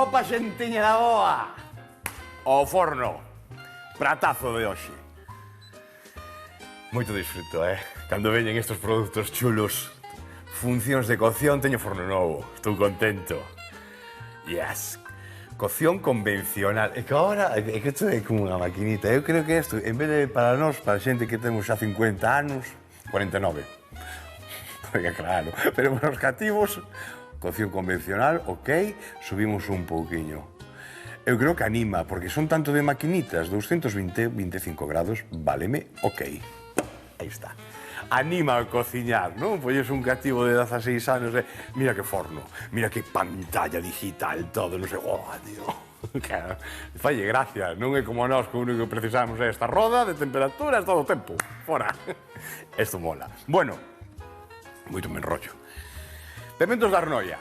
Opa, xentiña da boa! O forno, pratazo de hoxe. Moito disfruto, Cando veñen estes produtos chulos, funcións de cocción, teño forno novo. Estou contento. Yes. Cocción convencional. É que agora, é que isto é como unha maquinita. Eu creo que isto, en vez de para nós, para a xente que temos xa 50 anos, 49. Porque claro, pero para os cativos, cocción convencional, ok, subimos un pouquiño. Eu creo que anima, porque son tanto de maquinitas, 220, 25 grados, váleme, ok. Aí está. Anima a cociñar, non? Pois un cativo de 16 anos e mira que forno, mira que pantalla digital, todo, non sei, tío. Claro, falle gracia, non é como nós que o único que precisamos é esta roda de temperaturas todo o tempo. Fora. Isto mola. Bueno, moito me enrollo. Pementos da Arnoia,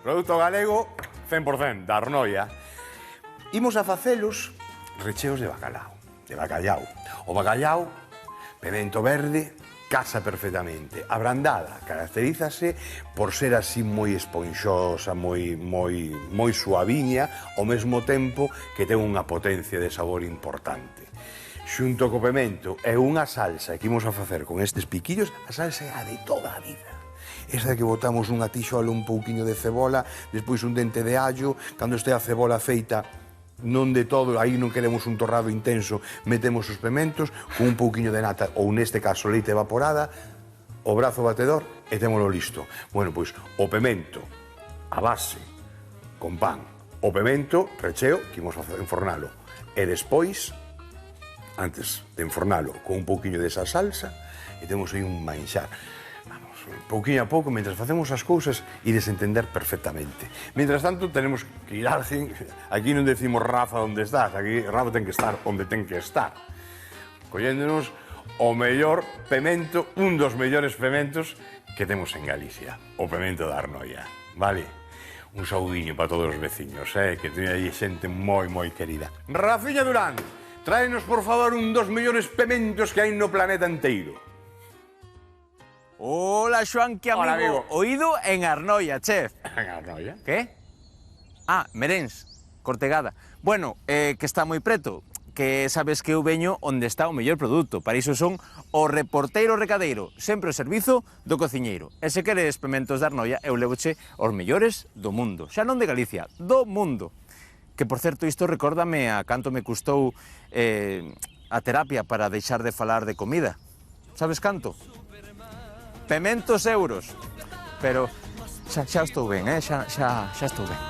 produto galego 100% da Arnoia. Imos a facelos recheos de bacalao, O bacalao, pemento verde, casa perfectamente. A brandada caracterízase por ser así moi esponxosa, moi suaviña, ao mesmo tempo que ten unha potencia de sabor importante. Xunto co pemento e unha salsa que imos a facer con estes piquillos, a salsa é a de toda a vida. Esa que botamos unha tixola, un pouquiño de cebola, despois un dente de allo, cando este a cebola feita, non de todo, aí non queremos un torrado intenso, metemos os pementos con un pouquiño de nata, ou neste caso leite evaporada, o brazo batedor e témolo listo. Bueno, pois, o pemento, a base, con pan, o pemento, recheo, que imos a enfornalo, e despois, antes de enfornalo, con un pouquiño desa salsa, e temos aí un manxar. Pouquinho a pouco, mentras facemos as cousas, ides entender perfectamente. Mientras tanto, tenemos que ir a alguén. Aquí non decimos Rafa onde estás, aquí Rafa ten que estar onde ten que estar. Colléndonos o mellor pemento, un dos mellores pementos que temos en Galicia, o pemento da Arnoia, vale? Un saudiño para todos os veciños, que teña aí xente moi querida. Rafiña Durán, tráenos, por favor, un dos mellores pementos que hai no planeta inteiro. Hola, Xoan, que amigo. Hola, amigo. Oído en Arnoia, chef. En Arnoia? ¿Qué? Ah, Meréns, Cortegada. Bueno, que está moi preto, que sabes que eu veño onde está o mellor produto. Para iso son o reporteiro recadeiro, sempre o servizo do cociñeiro. E se queres pementos de Arnoia, eu levoche os mellores do mundo. Xa non de Galicia, do mundo. Que, por certo, isto recórdame a canto me custou a terapia para deixar de falar de comida. Sabes canto? Pementos euros, pero xa estou ben, xa estou ben.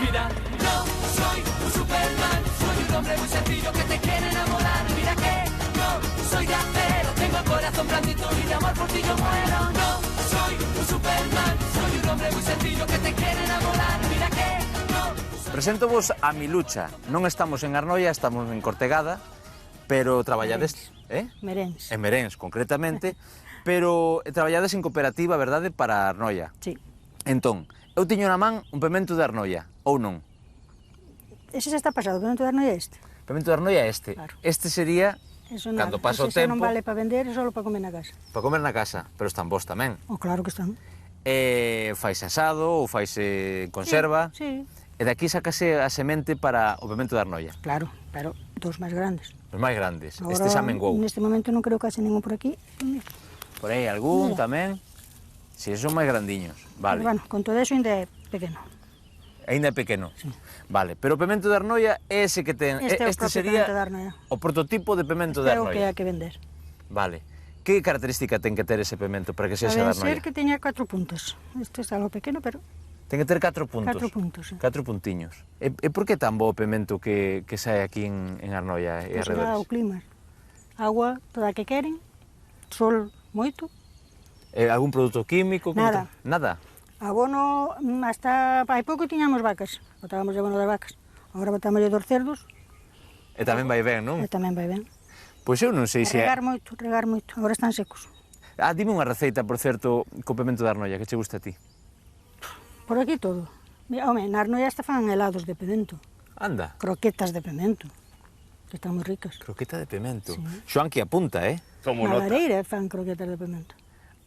Mira, no soy un Superman, soy un hombre muy sencillo que te quiere enamorar. Mira que no soy de acero, tengo el corazón blandito y de amor por ti yo muero. No soy un Superman, soy un hombre muy sencillo que te quiere enamorar. Mira que no. Preséntovos a Milucha. Non estamos en Arnoia, estamos en Cortegada, pero traballades... Meréns. En Meréns, concretamente. Pero traballades en cooperativa, verdade, para Arnoia? Sí. Entón, eu tiño na man un pemento de Arnoia, ou non? Ese xa está pasado, o pemento de Arnoia é este. O pemento de Arnoia é este. Claro. Este sería, cando pasa o ese tempo... non vale para vender, é só para comer na casa. Para comer na casa, pero están vos tamén. Oh, claro que están. Faise asado ou faise conserva. Sí. E daqui sacase a semente para o pemento de Arnoia. Claro, pero dos máis grandes. Os máis grandes. Ahora, Este xa menguou. Neste momento non creo que haxe ningún por aquí. Por aí algún tamén. Si, son máis grandiños. Vale. Pero, bueno, con todo eso ainda é pequeno. Ainda é pequeno. Sí. Vale, pero o pemento de Arnoia é ese que ten... Este é o propio sería pemento de Arnoia. o prototipo de pemento de Este é o que Arnoia. hai que vender. Vale. Que característica ten que ter ese pemento para que sexa de Debe Arnoia? ser que teña 4 puntos. Este é algo pequeno, pero... Ten que ter 4 puntos. 4 puntos, sí. 4 puntiños. E por que tan bo o pemento que sae aquí en Arnoia e Pois será o arredores? clima. Agua toda a que queren, sol moito. Algún produto químico? Nada. Nada? Abono, hasta hai pouco tiñamos vacas, botábamos abono das vacas. Agora botamos dos cerdos E tamén vai ben, non? e tamén vai ben. Pois eu non sei se é... Regar moito, agora están secos. Dime unha receita, por certo, co pemento de Arnoia, que che gusta a ti. Por aquí todo. Home, na Arnoia hasta fan helados de pemento, Anda, croquetas de pemento, que están moi ricas. croqueta de pemento. Sí. Xoan que apunta, Tomo Na nota. lareira fan croquetas de pemento.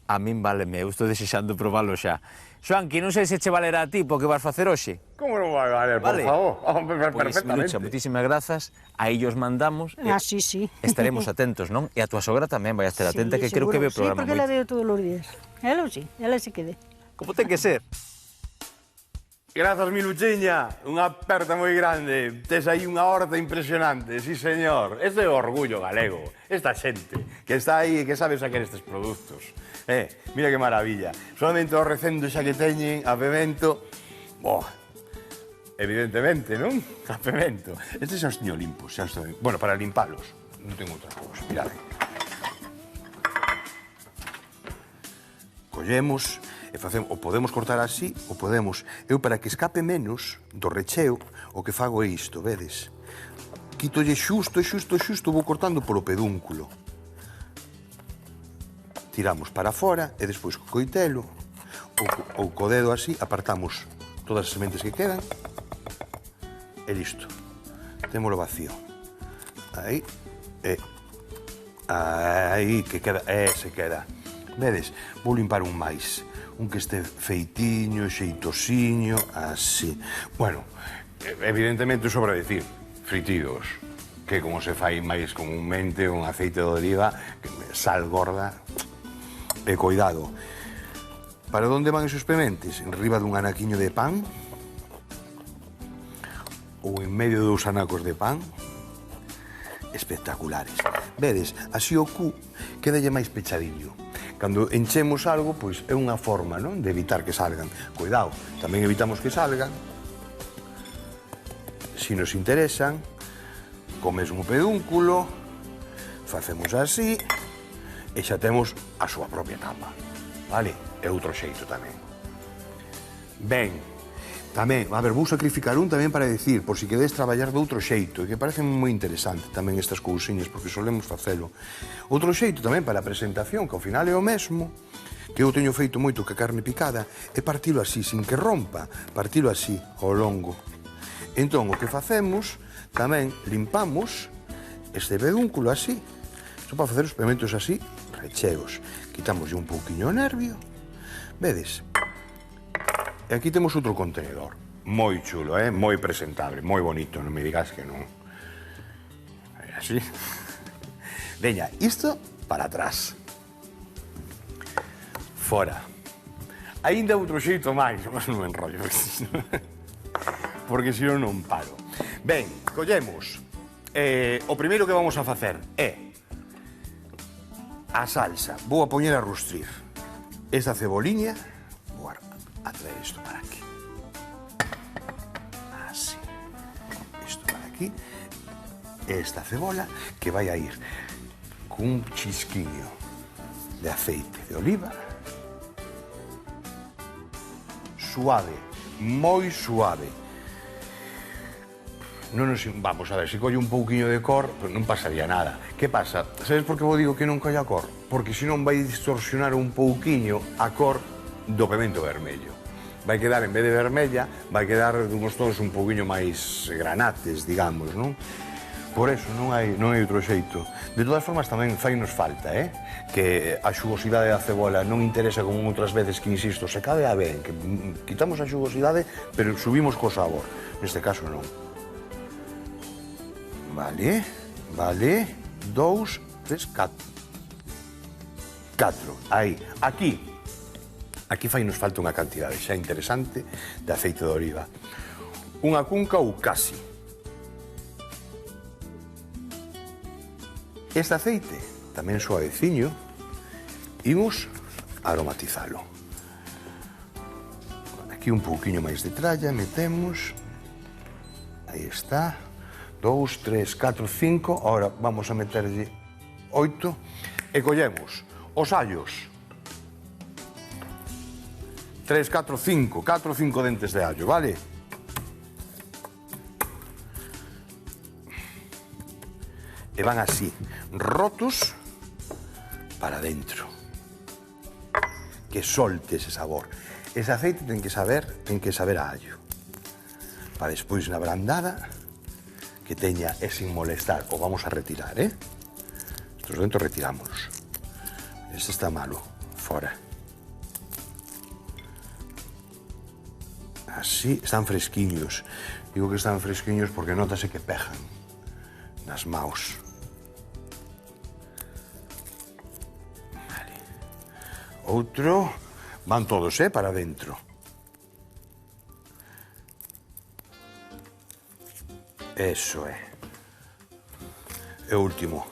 A min váleme, eu estou desexando probalo xa. Xoan, que non sei se che valerá a ti porque vas facer hoxe. Como non vai valer, por Vale. favor? Hombre, Pois, perfectamente. Milucha, moitísimas grazas. Aí os mandamos. Ah, sí, sí. Estaremos atentos, non? E a túa sogra tamén vai a estar atenta, que creo que ve o programa Sí, porque la moito. veo todos os días. Ela sí que ve. Como ten que ser? Grazas, Miluchiña. Unha aperta moi grande. Tes aí unha horta impresionante, sí, señor. Este é o orgullo galego. Esta xente que está aí e que sabe sacar estes produtos. Mira que maravilla. Solamente o recendo xa que teñen a pemento. Evidentemente, non? A pemento. Estes xa os teño limpos. Xa os teño... Bueno, para limpalos. Non tengo outra cousa. Mirade. Collemos e facemos, o podemos cortar así, o podemos... Eu, para que escape menos do recheo, o que fago é isto, vedes? Quítolle xusto, vou cortando polo pedúnculo. Tiramos para fora e despois co coitelo ou co dedo así apartamos todas as sementes que quedan e listo. Témolo vacío. Aí, aí, que queda, se queda. Vedes, vou limpar un máis. Un que este feitiño, xeitosiño, así. Bueno, evidentemente sobra decir, fritidos, que como se fai máis comúnmente, un aceite de oliva, sal gorda, e cuidado. Para onde van esos pementes? En riba dun anaquiño de pan, ou en medio de dous anacos de pan, espectaculares. Vedes, así o cu quedalle máis pechadillo. Cando enchemos algo, pois é unha forma, non?, de evitar que salgan. Cuidado, tamén evitamos que salgan. Si nos interesan, co mesmo pedúnculo, facemos así, e xa temos a súa propia capa. Vale? É outro xeito tamén. Ben, tamén, a ver, vou sacrificar un tamén para decir, por si quedes traballar de outro xeito, e que parecen moi interesante tamén estas cousiñas, porque solemos facelo. Outro xeito tamén para a presentación, que ao final é o mesmo, que eu teño feito moito que carne picada, é partilo así, sin que rompa, partilo así, ao longo. Entón, o que facemos, tamén limpamos este pedúnculo así, só para facer os pementos así, recheos. Quitamos un pouquiño o nervio, vedes? E aquí temos outro contenedor, moi chulo, moi presentable, moi bonito, non me digas que non. É así. Veña, isto para atrás. Fora. Aínda outro xeito máis, mas non me enrollo, porque senón non paro. Ben, collemos. O primeiro que vamos a facer é a salsa. Vou a poñer a rustrir. Esta ceboliña, vou a traer isto para aquí. Así. Isto para aquí. Esta cebola que vai a ir con un chisquiño de aceite de oliva. Suave, moi suave. Non nos, vamos a ver, se colle un pouquiño de cor, pues non pasaría nada. Que pasa? Sabes por que vos digo que non colle a cor? Porque senón vai distorsionar un pouquiño a cor do pemento vermello. Vai quedar, en vez de vermella, vai quedar dunhos tons un pouquiño máis granates, digamos, non? Por eso non hai outro xeito. De todas formas, tamén fainos falta, que a xugosidade da cebola non interesa como outras veces que, insisto, se cabe a ben, que quitamos a xugosidade, pero subimos co sabor. Neste caso, non. Vale, 2, 3, 4. Aí, aquí fainos falta unha cantidade xa interesante de aceite de oliva. Unha cunca ou casi. Este aceite, tamén suaveciño, imos aromatizalo. Aquí un pouquiño máis de tralla, metemos. Aí está. 2, 3, 4, 5. Ahora vamos a meterlle 8. E collemos os allos. 3, 4, 5. 4 ou 5 dentes de allo, vale? E van así, rotos para dentro. Que solte ese sabor. Ese aceite ten que saber a allo. Para despois na brandada que teña e sin molestar. O vamos a retirar, Estos dentro retirámonos. Este está malo. fora. Así, están fresquiños. Digo que están fresquiños porque notase que pejan nas maus. Vale. Outro. Van todos, para dentro. Eso é. E o último.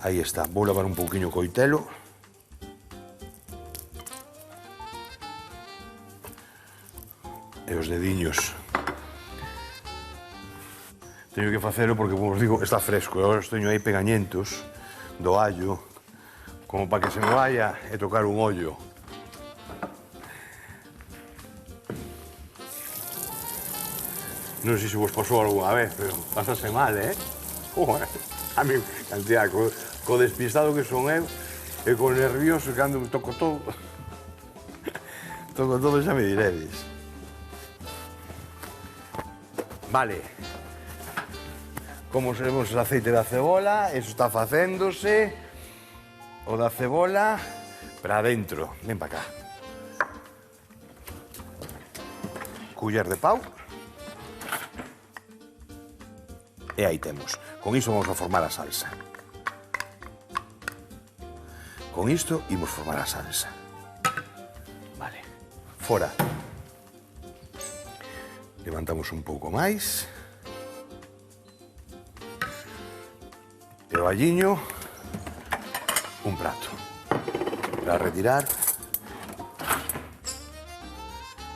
Aí está. Vou lavar un pouquiño o coitelo. E os dediños. Teño que facelo porque, como os digo, está fresco. Eu os teño aí pegañentos do allo, como para que se me vaya e tocar un ollo. Non sei se vos pasou algunha vez, pero pásase mal, A mí, cantidad, co despistado que son eu, e co nervioso, cando me toco todo. Toco todo, xa me diredes. Vale. Como seremos o aceite da cebola, eso está facéndose. O da cebola para adentro. Ven para cá. Culler de pau. E aí temos. Con iso vamos a formar a salsa. Con isto imos formar a salsa. Vale. Fora. Levantamos un pouco máis. E o alliño, un prato. Para retirar.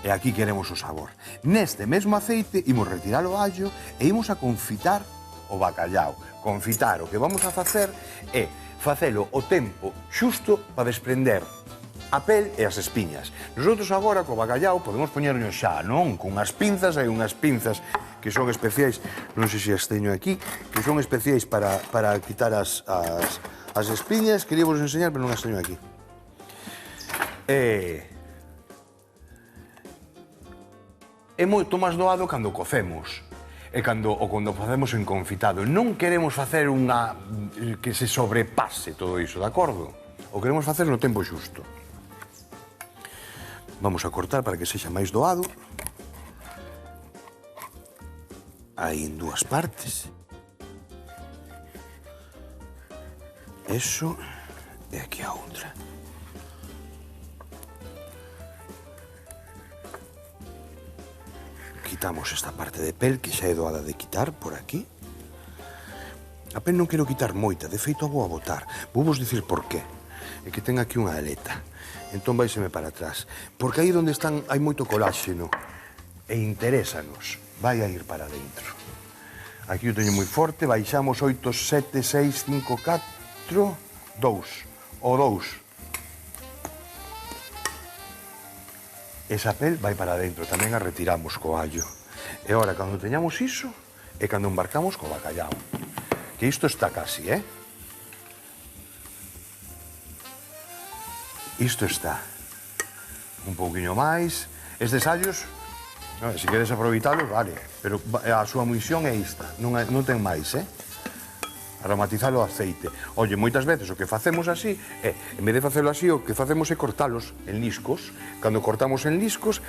E aquí queremos o sabor. Neste mesmo aceite imos retirar o allo e imos a confitar o bacallau. Confitar, o que vamos a facer é facelo o tempo xusto para desprender a pel e as espiñas. Nosotros agora, co bacallau, podemos poñernos xa, non? Con unhas pinzas, hai unhas pinzas que son especiais, non sei se as teño aquí, que son especiais para quitar as espiñas. Quería vos enseñar, pero non as teño aquí. É moito máis doado cando cocemos e cando facemos en confitado. Non queremos facer unha que se sobrepase todo iso, de acordo? O queremos facer no tempo xusto. Vamos a cortar para que sexa máis doado. Aí en dúas partes. Eso. E aquí a outra. Quitamos esta parte de pel que xa é doada de quitar por aquí. A pel non quero quitar moita, de feito a vou a botar. Vou vos dicir por qué. É que ten aquí unha aleta. Entón vaiseme para atrás. Porque aí onde están hai moito coláxeno. E interésanos. Vai a ir para dentro. Aquí o teño moi forte. Baixamos 8, 7, 6, 5, 4, 2. O 2. Esa pel vai para dentro. Tamén a retiramos co allo. E ora, cando teñamos iso, é cando embarcamos co bacallau. Que isto está casi, Isto está. Un pouquiño máis. Estes allos, se queres aproveitalos, vale. Pero a súa misión é esta. Non ten máis, Aromatizar o aceite. Oye, moitas veces o que facemos así é, en vez de facelo así, o que facemos é cortalos en liscos. Cando cortamos en liscos,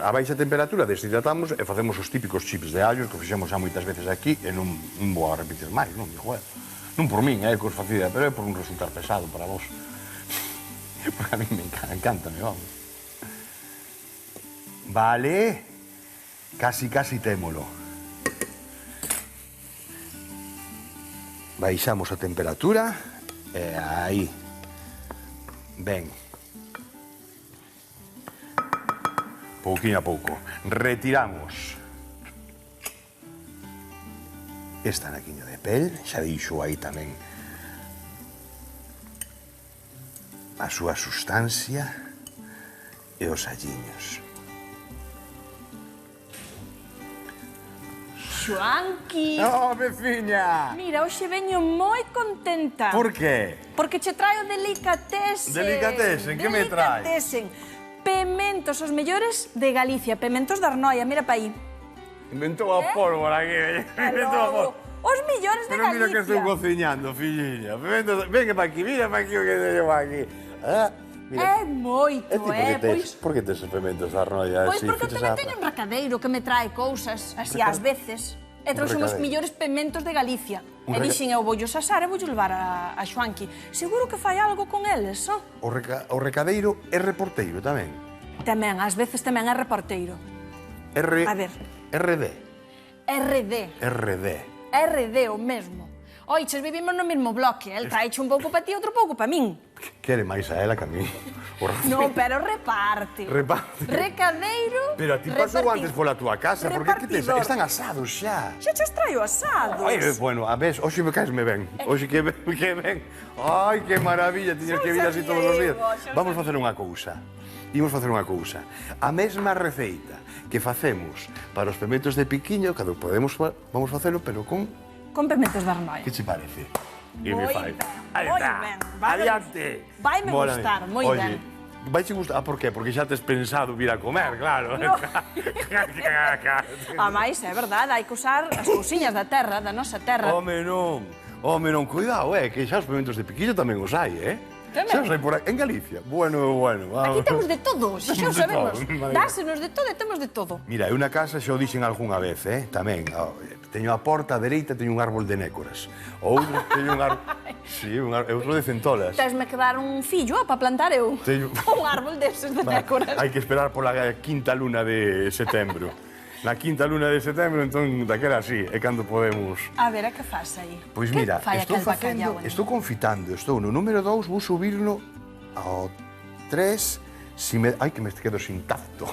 a baixa temperatura deshidratamos e facemos os típicos chips de allos que fixemos xa moitas veces aquí e non vou a repetir máis, non? Non por min, que os facida, pero é por un resultar pesado para vos. Porque a mí me encanta, vamos. Vale. Casi témolo. Baixamos a temperatura e aí. Ben. Pouquinho a pouco. Retiramos este anaquiño de pel. Xa deixo aí tamén a súa sustancia e os alliños. Joanqui! Oh, veciña! Mira, hoxe veño moi contenta. Por qué? Porque che traio delicatessen. Delicatessen? Que me traes? Delicatessen. Pementos, os mellores de Galicia. Pementos de Arnoia, mira pa aí. Inventou a pólvora aquí. Inventou a pólvora. Os millores de Pero Galicia. mira que estou cociñando, filliña. Venga pa aquí, mira pa aquí o que teño aquí. É moito, pois... Por que tes os pementos da Arnoia? Pois porque eu tamén teño un recadeiro que me trae cousas, así ás veces. E trouxen os recadeiro. millores pementos de Galicia. E dixen, eu voulle asar e voulle levar a Xoanqui. Seguro que fai algo con eles, ó. O recadeiro é reporteiro tamén. Tamén, ás veces tamén é reporteiro. A ver. RD. RD, o mesmo. Oiches, vivimos no mesmo bloque. El traiche un pouco pa ti e outro pouco pa min. Quere máis a ela que a mí. Non, pero reparte. Recadeiro, Pero a ti pasou antes pola túa casa, porque que tes? repartidor. Están asados xa. Xa che traio asados. Ai, bueno, a ver, hoxe me caesme ben. Hoxe que ben. Ai, que maravilla, tiñas que vir así todos os días. Vamos facer unha cousa. Imos facer unha cousa. A mesma receita que facemos para os pementos de piquiño, cando podemos, vamos facelo, pero con pementos de Arnoia. que che parece? E Moi me fai. ben, Aí moi está. ben. Adiante. Vaime Mola gustar, moi Oye, ben. Vaiche gustar, por qué? Porque xa tes pensado vir a comer, claro. No. A máis, é verdade, hai que usar as cousiñas da terra, da nosa terra. Home, non, cuidado, que xa os pementos de piquillo tamén os hai, Tamén? Xa os hai por aí, en Galicia. Bueno, Aquí vamos. temos de todo, xa o De sabemos. todo, vale. Dásenos de todo e temos de todo. Mira, é unha casa, xa o dixen algunha vez, tamén. Teño a porta a dereita, teño un árbol de nécoras. O outro teño un árbol... Sí, outro de centolas. Tesme que dar un fillo para plantar eu. Teño- Un árbol deses de nécoras. Hai que esperar pola quinta luna de setembro. Na quinta luna de setembro, entón, daquela así, é cando podemos... A ver, a que faz aí? Pois Que mira, fai estou aquel bacallau aí? estou confitando, estou no número 2, vou subirlo ao 3, ai que me quedo sin tacto.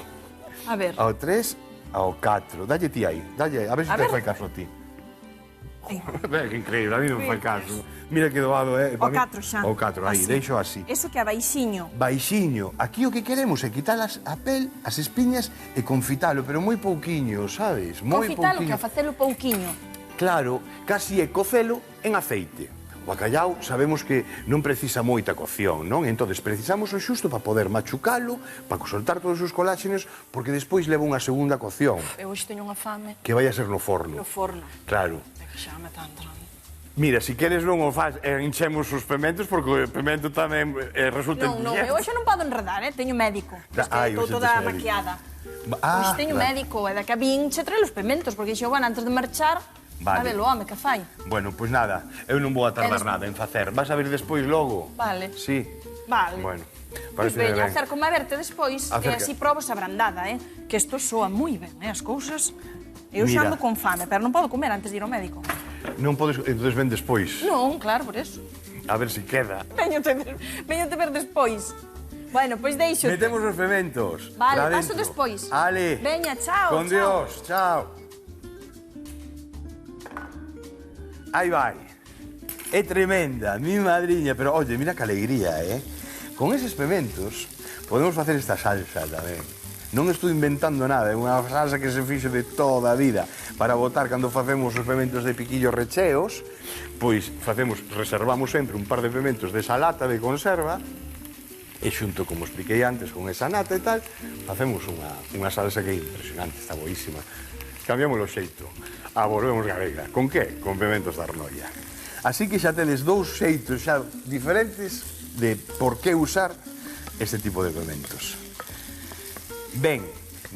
A ver. Ao 3, ao 4. Dalle ti aí, a ver se A te ver. fai caso a ti. Ai. Que increíble, a mí non fai caso. Mira que doado, O 4 xa. O 4, aí, Así. deixo así. Eso que é baixiño. Baixiño, aquí o que queremos é quitar a pel, as espiñas e confitalo, pero moi pouquiño, sabes? Moi Confitalo, que pouquiño. a facelo pouquiño. Claro, casi é cocelo en aceite. O bacallau sabemos que non precisa moita cocción, non? Entonces precisamos o xusto para poder machucalo, para soltar todos os coláxenos, porque despois leva unha segunda cocción, Eu hoxe teño unha fame que vai a ser no forno. no forno. Claro. É que xa me tan entrando. Mira, si queres non o faz, enchemos os pementos, porque o pemento tamén resulta... Non, eu hoxe non podo enredar, teño médico. Ai, Estou hoxe toda tes médico. maquiada. Ah, Hoxe teño claro. médico, e da que vin che trae os pementos, porque dixo, bueno, antes de marchar, Vale. a ver o home, que fai? Bueno, pois nada, eu non vou a tardar Eres- nada en facer. Vas a ver despois logo? Vale. Sí. Vale. Bueno, Pois parece veña, ben. acércome a verte despois, e Acerca. así probos a brandada, que isto soa moi ben, as cousas. Eu xa Mira. ando con fame, pero non podo comer antes de ir ao médico. Non podes, entonces ven despois. Non, claro, por eso. A ver se queda. Veñote ver despois. Bueno, pois deixo. Metemos os pementos. Vale, pra paso dentro. despois. Ale. Veña, chao, Con chao. Dios, chao. Aí vai. É tremenda, mi madriña, pero oye, mira que alegría, Con eses pementos podemos facer esta salsa tamén. Non estou inventando nada, é unha salsa que se fixo de toda a vida para botar cando facemos os pementos de piquillo recheos, pois reservamos sempre un par de pementos desa lata de conserva e xunto, como expliquei antes, con esa nata e tal, facemos unha salsa que é impresionante, está boísima. Cambiamos o xeito, a volvemos galega. Con que? Con pementos da Arnoia. Así que xa tedes dous xeitos xa diferentes de por que usar este tipo de pementos. Ben,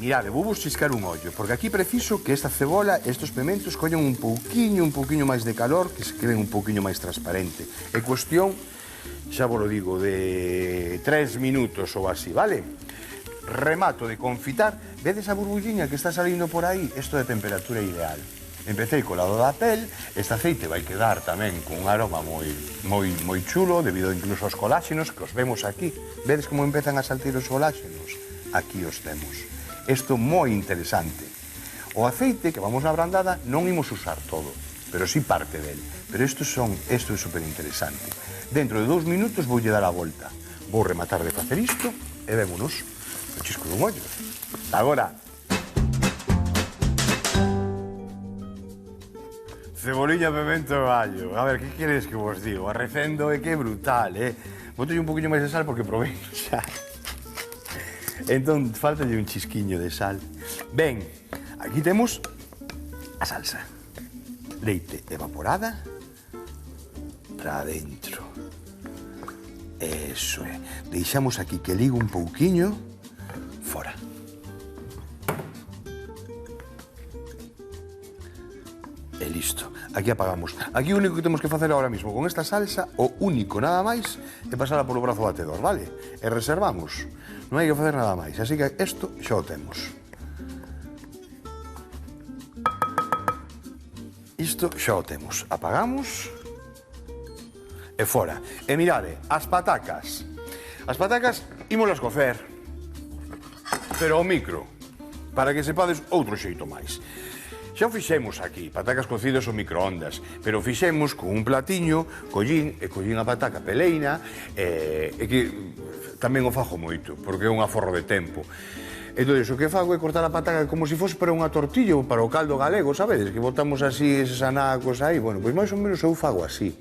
mirade, vou vos chiscar un ollo, porque aquí preciso que esta cebola, estos pementos, collan un pouquiño máis de calor, que se queden un pouquiño máis transparente. É cuestión, xa vos lo digo, de 3 minutos ou así, vale? Remato de confitar, vedes a burbulliña que está salindo por aí? Isto é temperatura ideal. Empecé co lado da pel, este aceite vai quedar tamén con un aroma moi chulo, debido incluso aos coláxenos, que os vemos aquí. Vedes como empezan a saltir os coláxenos? Aquí os temos. Isto moi interesante. O aceite que vamos na brandada non imos usar todo, pero sí parte del. Pero isto é super interesante. Dentro de 2 minutos voulle dar a volta. Vou rematar de facer isto e vémonos. O chisco dun ollo. Agora. Ceboliña, pemento e allo. A ver, que queres que vos digo? Arrecendo é que é brutal, Botolle un poquinho máis de sal porque provei xa. Entón, faltalle un chisquiño de sal. Ben, aquí temos a salsa. Leite evaporada para adentro. Eso é. Deixamos aquí que ligue un pouquiño. Fora. E listo. Aquí apagamos. Aquí o único que temos que facer ahora mismo con esta salsa, o único nada máis, é pasala polo brazo batedor, vale? E reservamos. Non hai que facer nada máis. Así que isto xa o temos. Isto xa o temos. Apagamos. E fora. E mirade, as patacas. As patacas ímolas cocer. Pero ao micro. Para que sepades outro xeito máis. Xa o fixemos aquí, patacas cocidas ao microondas, pero o fixemos con un platiño, collín a pataca peleina, e que tamén o fago moito, porque é un aforro de tempo. Entón, o que fago é cortar a pataca como se fose para unha tortilla ou para o caldo galego, sabedes? Que botamos así eses anacos aí, bueno, pois máis ou menos eu fago así.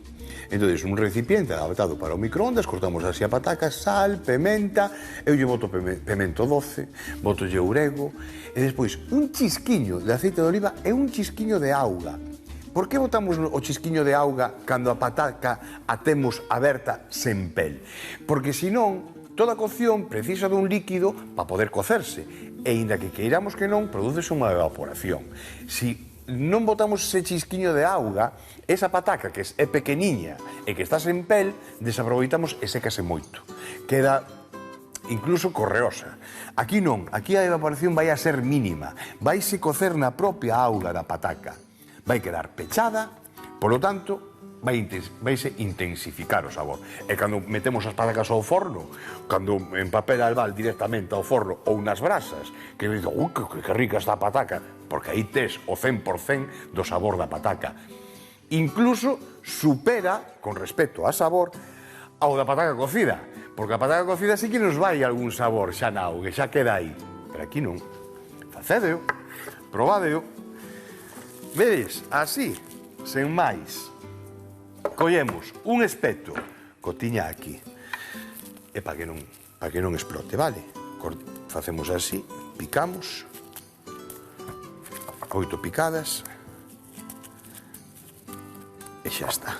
Entón, un recipiente adaptado para o microondas, cortamos así a pataca, sal, pementa, eu lle boto pemento doce, boto lle ourego, e despois un chisquiño de aceite de oliva e un chisquiño de auga. Por que botamos o chisquiño de auga cando a pataca a temos aberta sen pel? Porque senón, toda cocción precisa dun líquido para poder cocerse, e inda que queiramos que non, prodúcese unha evaporación. Si non botamos ese chisquiño de auga, esa pataca que é pequeniña e que está sen pel, desaproveitamos e sécase moito. Queda incluso correosa. Aquí non, aquí a evaporación vai a ser mínima. Vaise cocer na propia auga da pataca. Vai quedar pechada, polo tanto, vaise intensificar o sabor. E cando metemos as patacas ao forno, cando en papel albal directamente ao forno ou nas brasas, que me digo, que rica esta pataca, porque aí tes o 100% do sabor da pataca. Incluso supera, con respecto a sabor, ao da pataca cocida. Porque a pataca cocida sí que nos vai algún sabor xa na auga, xa queda aí. Pero aquí non. Facédeo, probádeo. Vedes, así, sen máis. Collemos un espeto, cotiña aquí, e para que non explote, vale? Facemos así, picamos, 8 picadas, e xa está.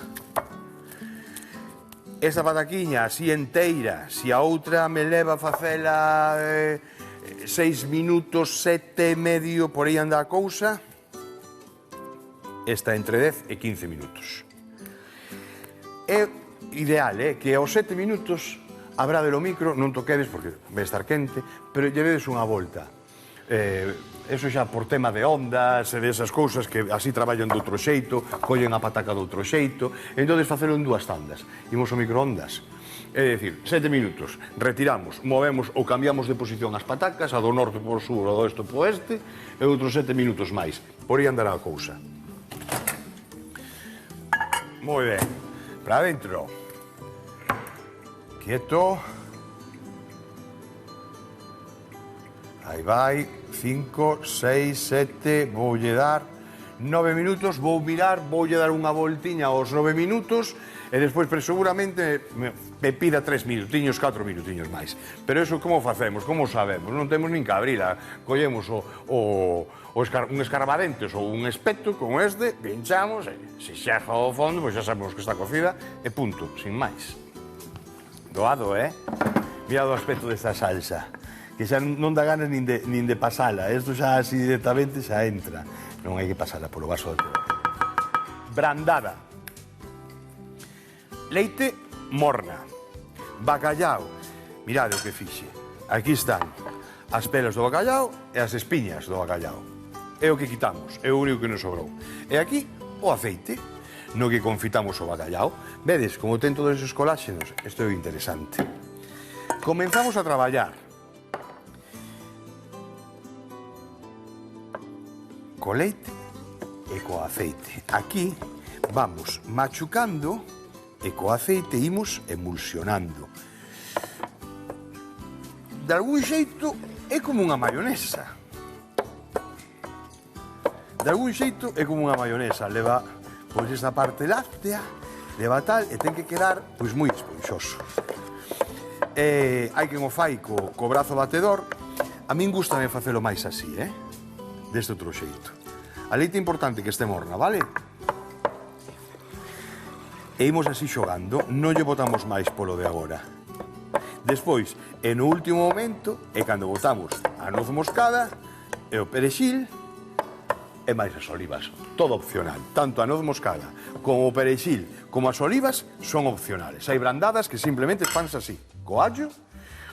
Esta pataquiña así enteira, se a outra me leva a facela 6 minutos, 7 e medio, por aí anda a cousa, esta entre 10 e 15 minutos. É ideal, que aos 7 minutos abrade o micro, non toquedes porque vai estar quente, pero lle vedes unha volta. Eso xa por tema de ondas e desas cousas que así traballan de outro xeito, collen a pataca de outro xeito, entón facelo en 2 tandas. Imos ao microondas, é dicir, 7 minutos, retiramos, movemos ou cambiamos de posición as patacas, a do norte por sur, a do oeste por oeste, e outros 7 minutos máis. Por aí andará a cousa. Moi ben. Para adentro. Quieto. Aí vai. 5, 6, 7. Voulle dar 9 minutos. Vou mirar, voulle dar unha voltiña aos 9 minutos e despois seguramente me pida 3 minutiños, 4 minutiños máis. Pero eso como facemos? Como sabemos? Non temos nin que abrila. Collemos un escarbadentes ou un espeto como este, pinchamos, e se xeja ao fondo, pois xa sabemos que está cocida, e punto, sin máis. Doado, Mira o aspecto desta salsa, que xa non dá ganas nin de pasala, isto xa así directamente xa entra. Non hai que pasala polo vaso de pelota. Brandada. Leite morna. Bacallao. Mirade o que fixe. Aquí están as pelas do bacallao e as espiñas do bacallao. É o que quitamos, é o único que nos sobrou. E aquí o aceite, no que confitamos o bacallao. Vedes, como ten todos esos coláxenos, isto é interesante. Comenzamos a traballar. Co leite e co aceite. Aquí vamos machucando e co aceite imos emulsionando. De algún xeito é como unha mayonesa. De algún xeito é como unha mayonesa. Leva, pois, esta parte láctea, leva tal, e ten que quedar, pois, moi esponxoso. Hai quen o fai co brazo batedor. A min gustame facelo máis así, deste outro xeito. A leite é importante que este morna, vale? E imos así xogando, non lle botamos máis polo de agora. Despois, e no último momento, é cando botamos a noz moscada e o perexil e máis as olivas. Todo opcional. Tanto a noz moscada como o perexil como as olivas son opcionales. Hai brandadas que simplemente fanse así, co allo,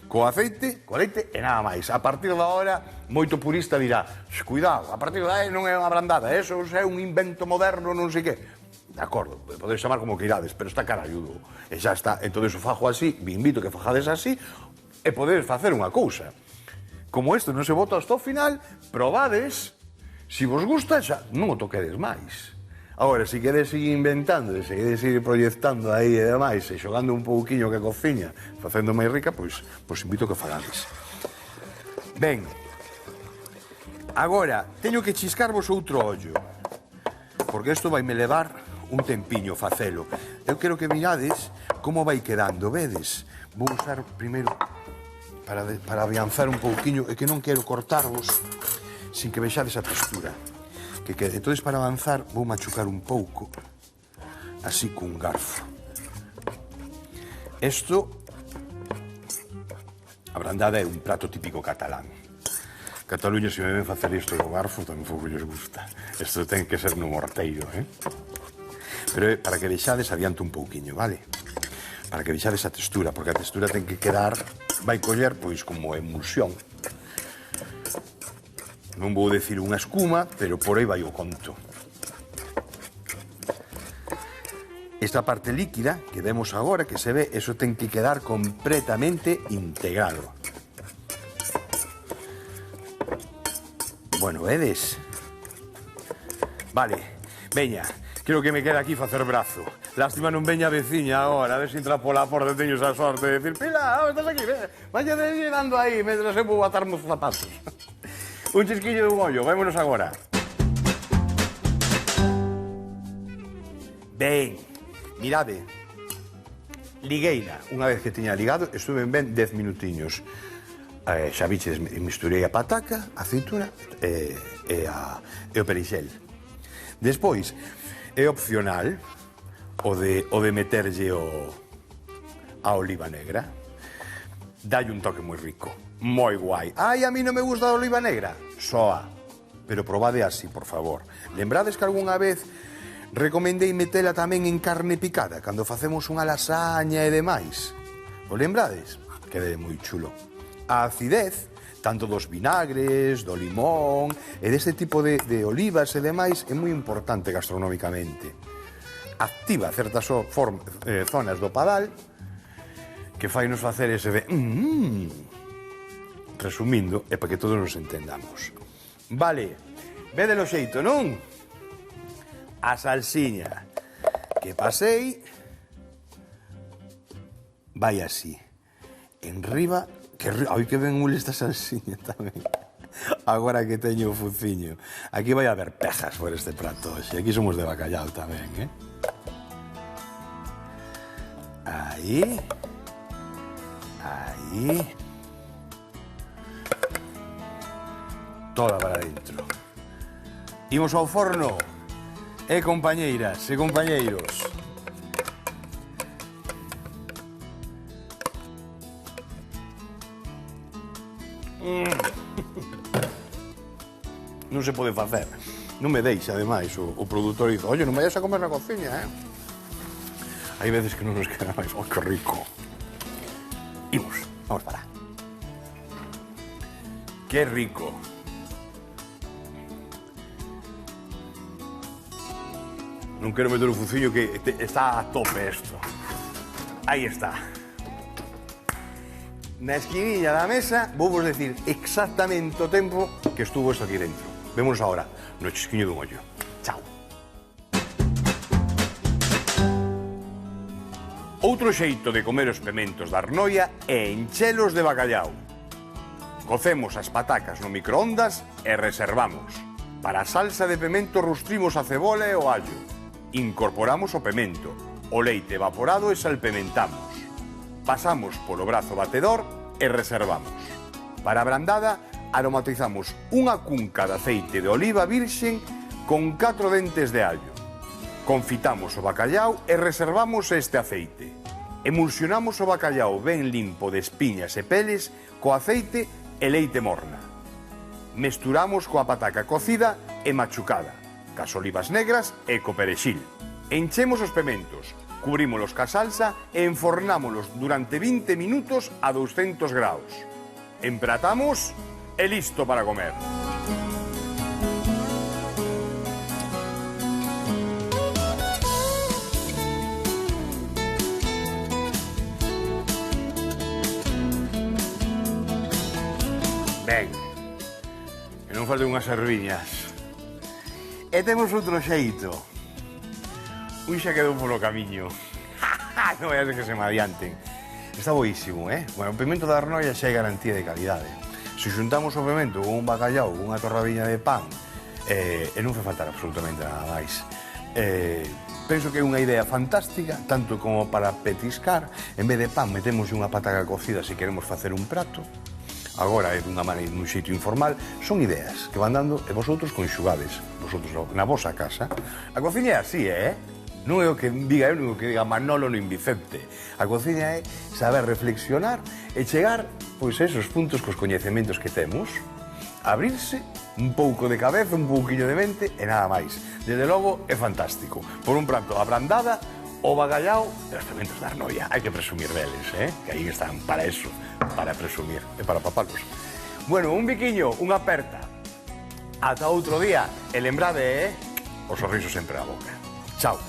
co aceite, co leite e nada máis. A partir da hora, moito purista dirá, cuidado, a partir da hora non é unha brandada, eso é un invento moderno, non sei que. De acordo, podedes chamar como que irades, pero está caralludo. E xa está, entón o fajo así, vi invito que fajades así, e podedes facer unha cousa. Como isto non se bota hasta o final, probades, se vos gusta, xa non o toquedes máis. Agora, se queres ir inventando, se queres ir proyectando aí e demais, e xogando un pouquiño que cociña, facendo máis rica, pois invito que fagades. Ben, agora, teño que chiscarvos outro ollo, porque isto vai me levar un tempiño facelo. Eu quero que mirades como vai quedando, vedes? Vou usar primeiro para avanzar un pouquiño, e que non quero cortarvos sin que vexades a textura que quede. Entón, para avanzar, vou machucar un pouco así cun garfo. Isto, a brandada é un prato típico catalán. Cataluña, se me ven facer isto do garfo, tamén pouco lles gusta. Isto ten que ser no morteiro, Pero para que vexades, adianto un pouquiño, vale? Para que vexades a textura, porque a textura ten que quedar, vai coller, pois, como emulsión. Non vou decir unha escuma, pero por aí vai o conto. Esta parte líquida que vemos agora, que se ve, eso ten que quedar completamente integrado. Bueno, vedes? Vale, veña, creo que me queda aquí facer brazo. Lástima non veña a veciña agora, a ver se entra pola porta, teño esa sorte de decir, Pilar, estás aquí, vaya dando aí, mentre eu vou atarme os zapatos. Un chisquillo de un ollo, vámonos agora. Ben, mirade. Ligueina, unha vez que tiña ligado, estuve ben 10 minutiños. Xa viches, misturei a pataca, a aceituna e o perixel. Despois, é opcional o de meterlle a oliva negra. Dalle un toque moi rico. Moi guai. Ai, a mí non me gusta a oliva negra. Soa. Pero probade así, por favor. Lembrades que algunha vez recomendei metela tamén en carne picada, cando facemos unha lasaña e demais? O lembrades? Quede moi chulo. A acidez, tanto dos vinagres, do limón e deste tipo de olivas e demais, é moi importante gastronómicamente. Activa certas zonas do padal que fainos facer ese de... Resumindo, é para que todos nos entendamos. Vale, vedelo xeito, non? A salsiña que pasei vai así. Enriba, ai que ben ule esta salsiña tamén. Agora que teño o fuciño. Aquí vai haber pejas por este prato. E aquí somos de bacallao tamén, Aí. Aí. Toda para dentro. Imos ao forno. E compañeiras e compañeiros. Non se pode facer. Non me deixa, ademais, o produtor dice, oye, non vayas a comer na cociña, Hai veces que non nos queda máis. Oh, que rico. Imos, vamos para. Que rico. Non quero meter o fuciño que está a tope isto. Aí está. Na esquiniña da mesa vou vos decir exactamente o tempo que estuvo isto aquí dentro. Vémonos agora no chisquiño dun ollo. Chao. Outro xeito de comer os pementos da Arnoia é enchelos de bacallao. Cocemos as patacas no microondas e reservamos. Para a salsa de pemento rustrimos a cebola e o allo. Incorporamos o pemento, o leite evaporado e salpementamos. Pasamos polo brazo batedor e reservamos. Para a brandada, aromatizamos unha cunca de aceite de oliva virxen con 4 dentes de allo. Confitamos o bacallau e reservamos este aceite. Emulsionamos o bacallau ben limpo de espiñas e peles co aceite e leite morna. Mesturamos coa pataca cocida e machucada, cas olivas negras e co perexil. Enchemos os pementos, cubrímolos ca salsa e enfornámolos durante 20 minutos a 200 graus. Empratamos e listo para comer. Ben, e non falten unhas erviñas. E temos outro xeito. Un xa quedou polo camiño. Non é que se me adianten. Está boísimo, eh? Bueno, o pimento da Arnoia xa é garantía de calidade. Se xuntamos o pimento con un bacallau, unha torradiña de pan, e non fai faltar absolutamente nada máis. Penso que é unha idea fantástica, tanto como para petiscar. En vez de pan, metemos unha pataca cocida se queremos facer un prato. Agora é dunha maneira, nun sitio informal. Son ideas que van dando e vosotros conxugades. Vosotros na vosa casa. A cociña é así, non é o que diga eu, non é o que diga Manolo nin Vicente. A cociña é saber reflexionar e chegar, pois, a esos puntos cos coñecementos que temos, abrirse un pouco de cabeza, un pouquiño de mente e nada máis. Desde logo é fantástico. Por un prato abrandada, o bacallau e os pementos da Arnoia. Hai que presumir deles, que aí están para eso, para presumir e para papalos. Bueno, un biquiño, unha aperta. Ata outro día. E lembrade, o sorriso sempre a boca. Chao.